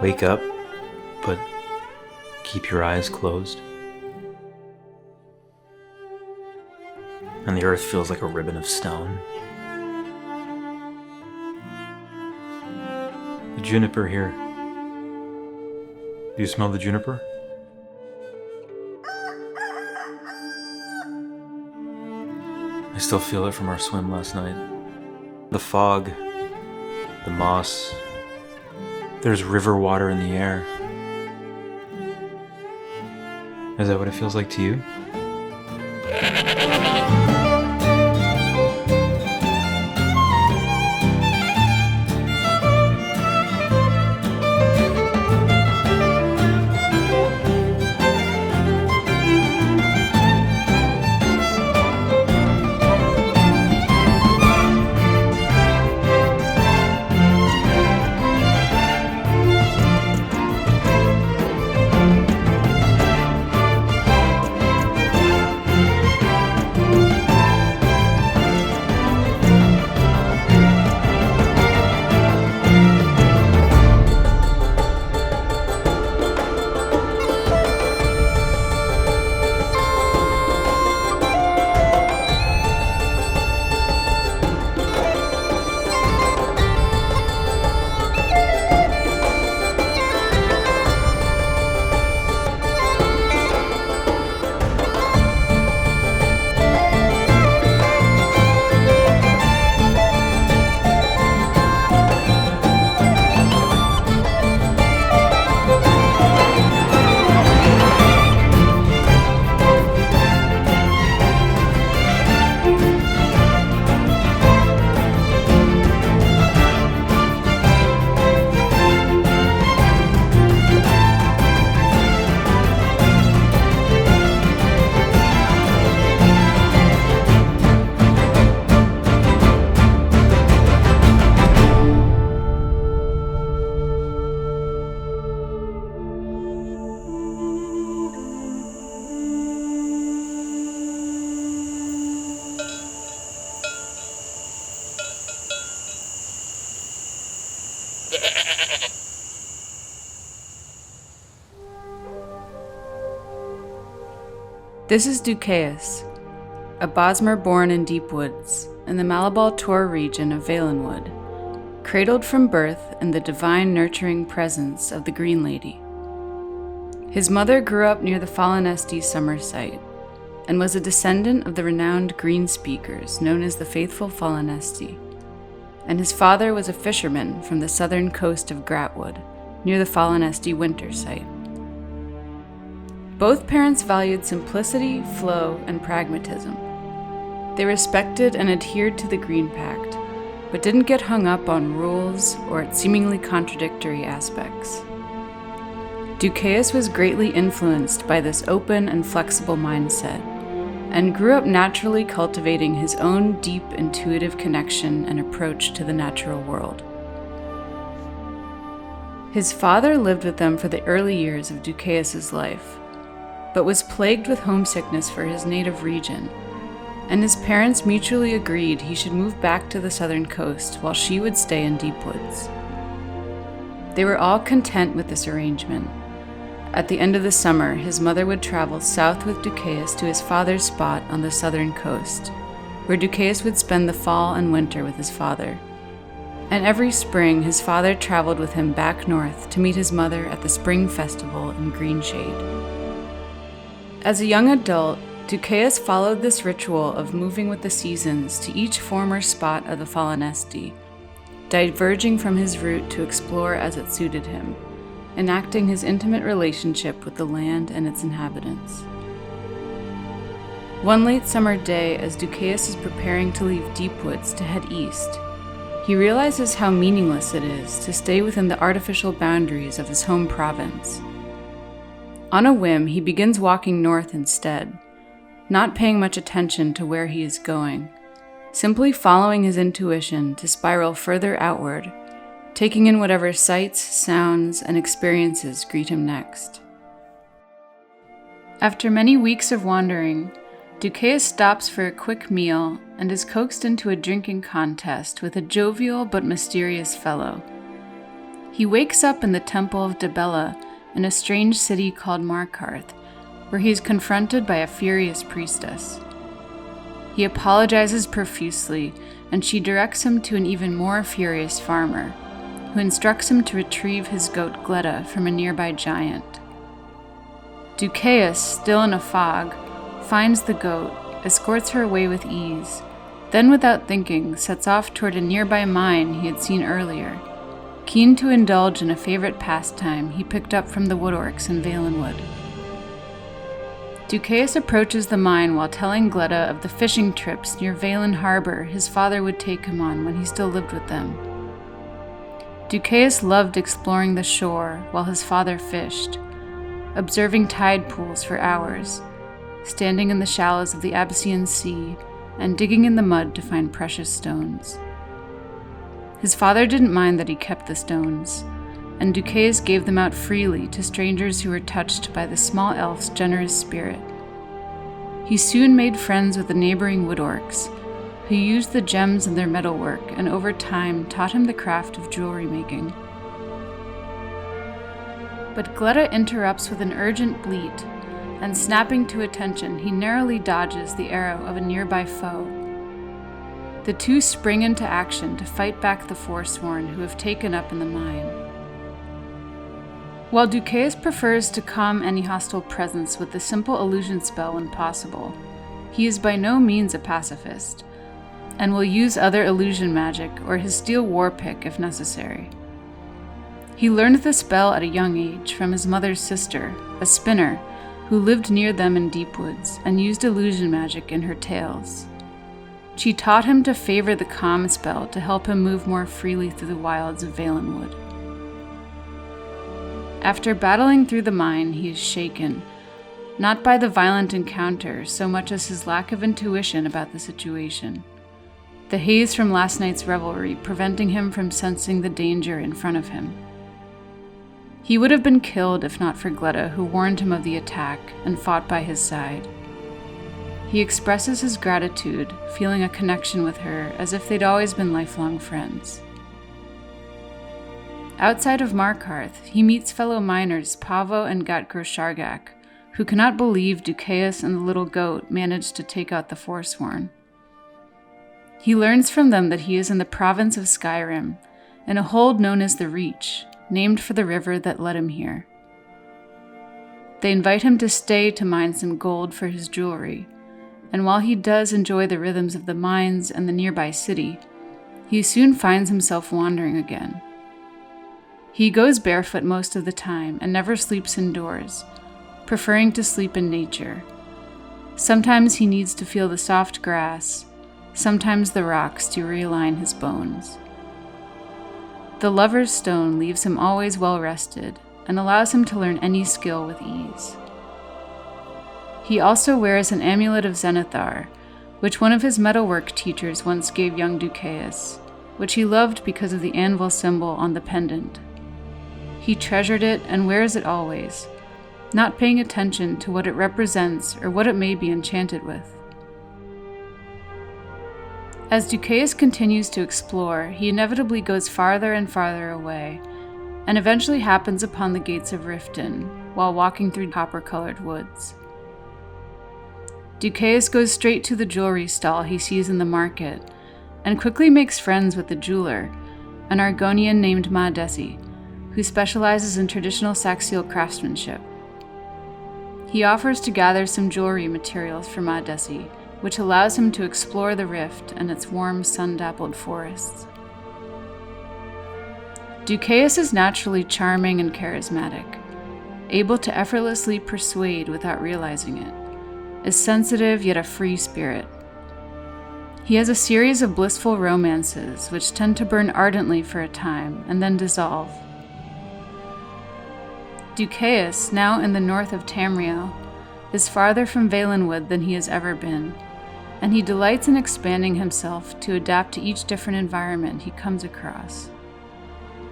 Wake up, but keep your eyes closed. And the earth feels like a ribbon of stone. The juniper here. Do you smell the juniper? I still feel it from our swim last night. The fog, the moss, there's river water in the air. Is that what it feels like to you? This is Dukeas, a Bosmer born in deep woods in the Malabal Tor region of Valenwood, cradled from birth in the divine nurturing presence of the Green Lady. His mother grew up near the Fallenesti summer site and was a descendant of the renowned Green Speakers known as the Faithful Fallenesti, and his father was a fisherman from the southern coast of Gratwood, near the Fallenesti winter site. Both parents valued simplicity, flow, and pragmatism. They respected and adhered to the Green Pact, but didn't get hung up on rules or its seemingly contradictory aspects. Dukeas was greatly influenced by this open and flexible mindset, and grew up naturally cultivating his own deep intuitive connection and approach to the natural world. His father lived with them for the early years of Dukeas's life, but was plagued with homesickness for his native region, and his parents mutually agreed he should move back to the southern coast while she would stay in deep woods. They were all content with this arrangement. At the end of the summer, his mother would travel south with Dukeas to his father's spot on the southern coast, where Dukeas would spend the fall and winter with his father. And every spring, his father traveled with him back north to meet his mother at the spring festival in Greenshade. As a young adult, Dukeas followed this ritual of moving with the seasons to each former spot of the Fallenesti, diverging from his route to explore as it suited him, enacting his intimate relationship with the land and its inhabitants. One late summer day, as Dukeas is preparing to leave Deepwoods to head east, he realizes how meaningless it is to stay within the artificial boundaries of his home province. On a whim, he begins walking north instead, not paying much attention to where he is going, simply following his intuition to spiral further outward, taking in whatever sights, sounds, and experiences greet him next. After many weeks of wandering, Dukeas stops for a quick meal and is coaxed into a drinking contest with a jovial but mysterious fellow. He wakes up in the temple of Dibella in a strange city called Markarth, where he is confronted by a furious priestess. He apologizes profusely, and she directs him to an even more furious farmer, who instructs him to retrieve his goat Gleda from a nearby giant. Dukeas, still in a fog, finds the goat, escorts her away with ease, then without thinking sets off toward a nearby mine he had seen earlier, keen to indulge in a favorite pastime he picked up from the woodorcs in Valenwood. Dukeas approaches the mine while telling Gleda of the fishing trips near Valen Harbor his father would take him on when he still lived with them. Dukeas loved exploring the shore while his father fished, observing tide pools for hours, standing in the shallows of the Abyssinian Sea, and digging in the mud to find precious stones. His father didn't mind that he kept the stones, and Dukeas gave them out freely to strangers who were touched by the small elf's generous spirit. He soon made friends with the neighboring woodorcs, who used the gems in their metalwork and over time taught him the craft of jewelry making. But Gleda interrupts with an urgent bleat, and snapping to attention, he narrowly dodges the arrow of a nearby foe. The two spring into action to fight back the Forsworn who have taken up in the mine. While Dukeas prefers to calm any hostile presence with the simple illusion spell when possible, he is by no means a pacifist, and will use other illusion magic or his steel war pick if necessary. He learned the spell at a young age from his mother's sister, a spinner, who lived near them in deep woods and used illusion magic in her tales. She taught him to favor the calm spell to help him move more freely through the wilds of Valenwood. After battling through the mine, he is shaken, not by the violent encounter so much as his lack of intuition about the situation, the haze from last night's revelry preventing him from sensing the danger in front of him. He would have been killed if not for Gleda, who warned him of the attack and fought by his side. He expresses his gratitude, feeling a connection with her as if they'd always been lifelong friends. Outside of Markarth, he meets fellow miners Pavo and Gatgro Shargak, who cannot believe Dukeas and the little goat managed to take out the Forsworn. He learns from them that he is in the province of Skyrim, in a hold known as the Reach, named for the river that led him here. They invite him to stay to mine some gold for his jewelry, and while he does enjoy the rhythms of the mines and the nearby city, he soon finds himself wandering again. He goes barefoot most of the time and never sleeps indoors, preferring to sleep in nature. Sometimes he needs to feel the soft grass, sometimes the rocks to realign his bones. The Lover's Stone leaves him always well rested and allows him to learn any skill with ease. He also wears an amulet of Zenithar, which one of his metalwork teachers once gave young Dukeas, which he loved because of the anvil symbol on the pendant. He treasured it and wears it always, not paying attention to what it represents or what it may be enchanted with. As Dukeas continues to explore, he inevitably goes farther and farther away, and eventually happens upon the gates of Riften while walking through copper-colored woods. Dukeas goes straight to the jewelry stall he sees in the market, and quickly makes friends with the jeweler, an Argonian named Maadesi, who specializes in traditional Saxial craftsmanship. He offers to gather some jewelry materials for Maadesi, which allows him to explore the rift and its warm, sun-dappled forests. Dukeas is naturally charming and charismatic, able to effortlessly persuade without realizing it, is sensitive yet a free spirit. He has a series of blissful romances which tend to burn ardently for a time and then dissolve. Dukeas, now in the north of Tamriel, is farther from Valenwood than he has ever been, and he delights in expanding himself to adapt to each different environment he comes across.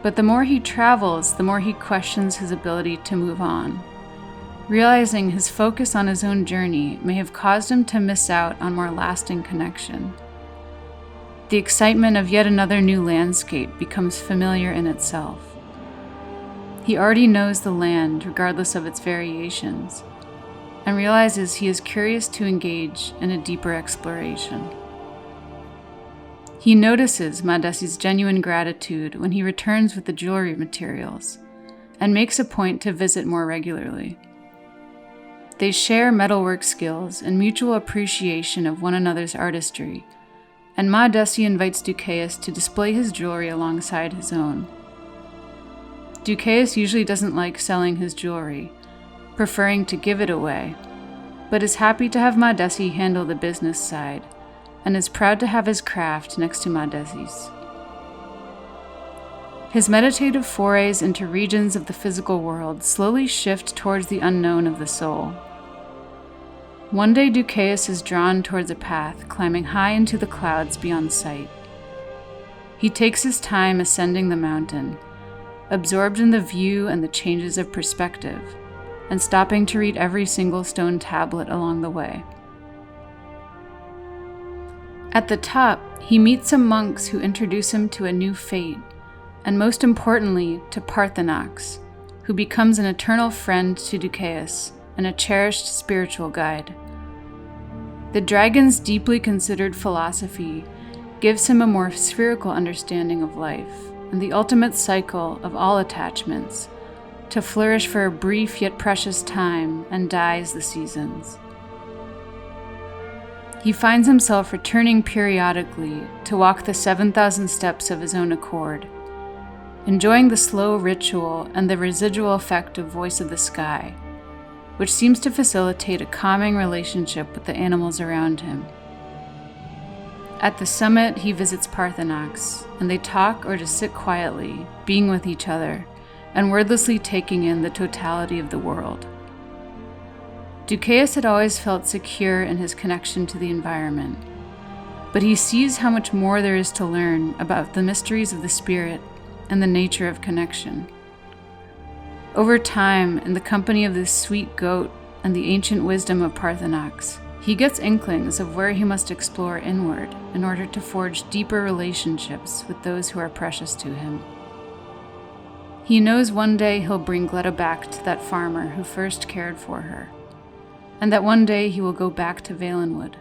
But the more he travels, the more he questions his ability to move on, realizing his focus on his own journey may have caused him to miss out on more lasting connection. The excitement of yet another new landscape becomes familiar in itself, He already knows the land, regardless of its variations, and realizes he is curious to engage in a deeper exploration. He notices Madesi's genuine gratitude when he returns with the jewelry materials, and makes a point to visit more regularly. They share metalwork skills and mutual appreciation of one another's artistry, and Madesi invites Dukeas to display his jewelry alongside his own. Dukeas usually doesn't like selling his jewelry, preferring to give it away, but is happy to have Madesi handle the business side, and is proud to have his craft next to Madesi's. His meditative forays into regions of the physical world slowly shift towards the unknown of the soul. One day Dukeas is drawn towards a path climbing high into the clouds beyond sight. He takes his time ascending the mountain, absorbed in the view and the changes of perspective, and stopping to read every single stone tablet along the way. At the top, he meets some monks who introduce him to a new fate, and most importantly, to Parthenax, who becomes an eternal friend to Dukeas and a cherished spiritual guide. The dragon's deeply considered philosophy gives him a more spherical understanding of life and the ultimate cycle of all attachments, to flourish for a brief yet precious time and die as the seasons. He finds himself returning periodically to walk the 7,000 steps of his own accord, enjoying the slow ritual and the residual effect of Voice of the Sky, which seems to facilitate a calming relationship with the animals around him. At the summit, he visits Parthenax, and they talk or just sit quietly, being with each other, and wordlessly taking in the totality of the world. Dukeas had always felt secure in his connection to the environment, but he sees how much more there is to learn about the mysteries of the spirit and the nature of connection. Over time, in the company of this sweet goat and the ancient wisdom of Parthenax, he gets inklings of where he must explore inward in order to forge deeper relationships with those who are precious to him. He knows one day he'll bring Gletta back to that farmer who first cared for her, and that one day he will go back to Valenwood.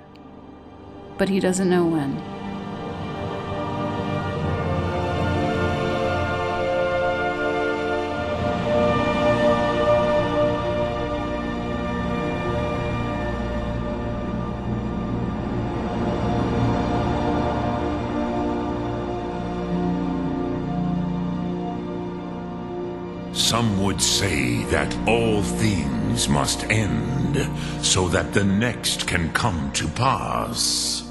But he doesn't know when. Some would say that all things must end, so that the next can come to pass.